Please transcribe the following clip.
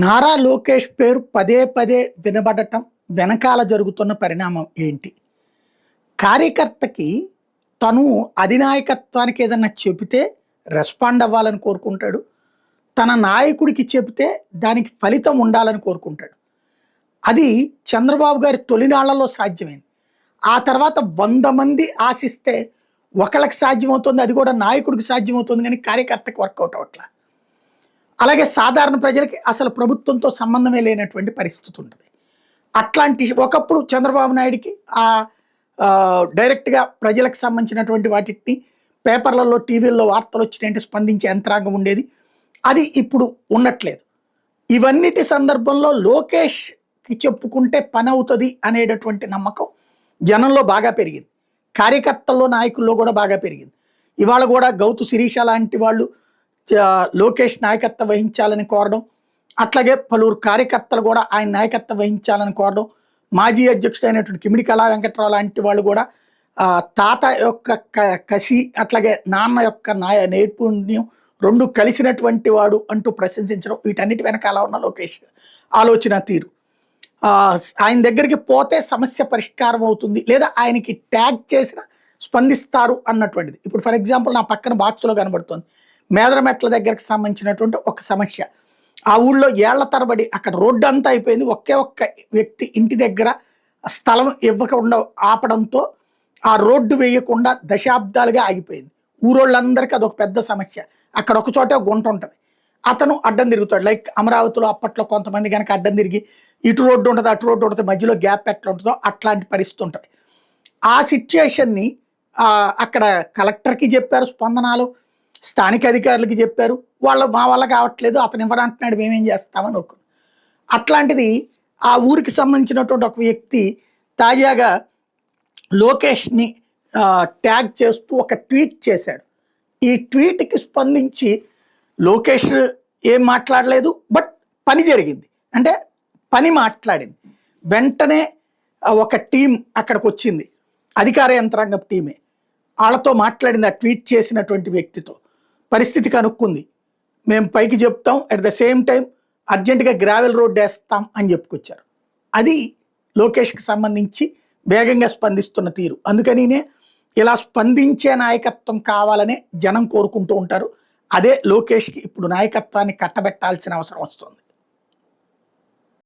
నారా లోకేష్ పేరు పదే పదే వినబడటం వెనకాల జరుగుతున్న పరిణామం ఏంటి? కార్యకర్తకి తను అధినాయకత్వానికి ఏదన్నా చెబితే రెస్పాండ్ అవ్వాలని కోరుకుంటాడు. తన నాయకుడికి చెబితే దానికి ఫలితం ఉండాలని కోరుకుంటాడు. అది చంద్రబాబు గారి తొలినాళ్లలో సాధ్యమైంది. ఆ తర్వాత 100 మంది ఆశిస్తే ఒకళ్ళకి సాధ్యమవుతుంది. అది కూడా నాయకుడికి సాధ్యమవుతుంది కానీ కార్యకర్తకి వర్కౌట్ అవ్వట్ల. అలాగే సాధారణ ప్రజలకి అసలు ప్రభుత్వంతో సంబంధమే లేనటువంటి పరిస్థితి ఉంటుంది. అట్లాంటి ఒకప్పుడు చంద్రబాబు నాయుడికి డైరెక్ట్గా ప్రజలకు సంబంధించినటువంటి వాటిని పేపర్లలో టీవీల్లో వార్తలు వచ్చినట్టు స్పందించే యంత్రాంగం ఉండేది. అది ఇప్పుడు ఉండట్లేదు. ఇవన్నిటి సందర్భంలో లోకేష్కి చెప్పుకుంటే పని అవుతుంది అనేటటువంటి నమ్మకం జనంలో బాగా పెరిగింది. కార్యకర్తల్లో నాయకుల్లో కూడా బాగా పెరిగింది. ఇవాళ కూడా గౌతు శిరీష లాంటి వాళ్ళు లోకేష్ నాయకత్వం వహించాలని కోరడం, అట్లాగే పలువురు కార్యకర్తలు కూడా ఆయన నాయకత్వం వహించాలని కోరడం, మాజీ అధ్యక్షుడైనటువంటి కిమిడి కళా వెంకట్రావు లాంటి వాళ్ళు కూడా తాత యొక్క కసి అట్లాగే నాన్న యొక్క నైపుణ్యం రెండు కలిసినటువంటి వాడు అంటూ ప్రశంసించడం, వీటన్నిటి వెనకాల ఉన్న లోకేష్ ఆలోచన తీరు. ఆయన దగ్గరికి పోతే సమస్య పరిష్కారం అవుతుంది, లేదా ఆయనకి ట్యాగ్ చేసిన స్పందిస్తారు అన్నటువంటిది. ఇప్పుడు ఫర్ ఎగ్జాంపుల్ నా పక్కన బాక్స్లో కనబడుతుంది మేదరమెట్ల దగ్గరకు సంబంధించినటువంటి ఒక సమస్య. ఆ ఊళ్ళో ఏళ్ల తరబడి అక్కడ రోడ్డు అంతా అయిపోయింది. ఒకే ఒక్క వ్యక్తి ఇంటి దగ్గర స్థలం ఇవ్వకుండా ఆపడంతో ఆ రోడ్డు వేయకుండా దశాబ్దాలుగా ఆగిపోయింది. ఊరోళ్ళందరికీ అదొక పెద్ద సమస్య. అక్కడ ఒక చోటే గుంట ఉంటుంది. అతను అడ్డం తిరుగుతాడు. లైక్ అమరావతిలో అప్పట్లో కొంతమంది కనుక అడ్డం తిరిగి ఇటు రోడ్డు ఉంటుంది అటు రోడ్డు ఉంటుంది, మధ్యలో గ్యాప్ ఎట్లా ఉంటుందో అట్లాంటి పరిస్థితి ఉంటుంది. ఆ సిచ్యుయేషన్ని అక్కడ కలెక్టర్కి చెప్పారు స్పందనాలు, స్థానిక అధికారులకి చెప్పారు. వాళ్ళు మా వల్ల కావట్లేదు, అతను ఇవ్వడంటున్నాడు, మేమేం చేస్తామని ఒప్పుకున్నాం. అట్లాంటిది ఆ ఊరికి సంబంధించినటువంటి ఒక వ్యక్తి తాజాగా లోకేష్ని ట్యాగ్ చేస్తూ ఒక ట్వీట్ చేశాడు. ఈ ట్వీట్కి స్పందించి లోకేష్ ఏం మాట్లాడలేదు, బట్ పని జరిగింది. అంటే పని మాట్లాడింది. వెంటనే ఒక టీం అక్కడికి వచ్చింది, అధికార యంత్రాంగం టీమే. వాళ్ళతో మాట్లాడింది ఆ ట్వీట్ చేసినటువంటి వ్యక్తితో. పరిస్థితి కనుక్కుంది, మేము పైకి చెప్తాం, అట్ ద సేమ్ టైం అర్జెంటుగా గ్రావెల్ రోడ్ వేస్తాం అని చెప్పుకొచ్చారు. అది లోకేష్కి సంబంధించి వేగంగా స్పందిస్తున్న తీరు. అందుకనినే ఇలా స్పందించే నాయకత్వం కావాలనే జనం కోరుకుంటూ ఉంటారు. అదే లోకేష్కి ఇప్పుడు నాయకత్వాన్ని కట్టబెట్టాల్సిన అవసరం వస్తుంది.